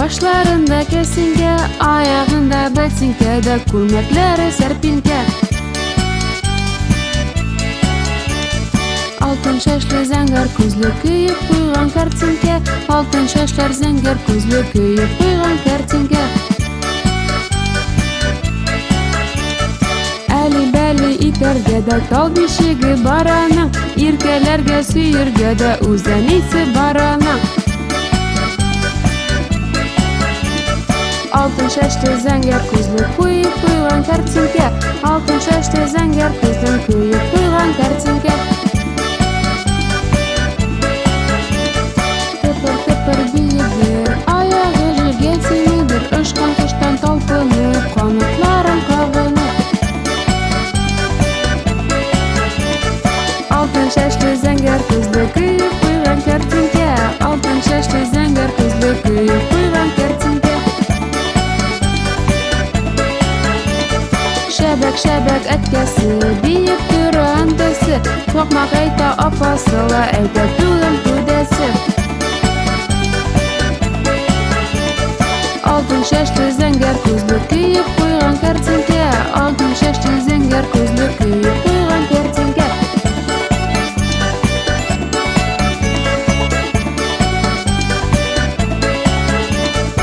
Башларында кәсеңгә, аяғында бәтсеңкәдә, күлмәкләре сәрпинкә. Алтын шәшле зәңгәр күзле көйіп қойған картинкә. Алтын шәшләр зәңгәр күзле көйіп қойған картинкә. Әлі-бәлі итәргә дә тал бишеге бараның, иркәләргә сөйергә дә үзән исе бараның. Алтын шәшле зәңгәр күзле көйіп қойған картинкә. Алтын шәшле зәңгәр күзле көйіп қойған картинкә. Тыпыр-тыпыр биегер, аяғы жерге тимейдер, ұшқан құштан талпынып, қанаттарын қағынып. Алтын шәшле зәңгәр күзле көйіп қойған картинкә. Алтын шәшле зәңгәр күзле көйіп қойған картинкә. Шәбәк-шәбәк әткәсе, биеп тұрған төсі, тоқмақ әйта апасыла, әйта түгін күдәсі. Алтын шәшле зәңгәр күзле көйіп қойған картинкә. Алтын шәшле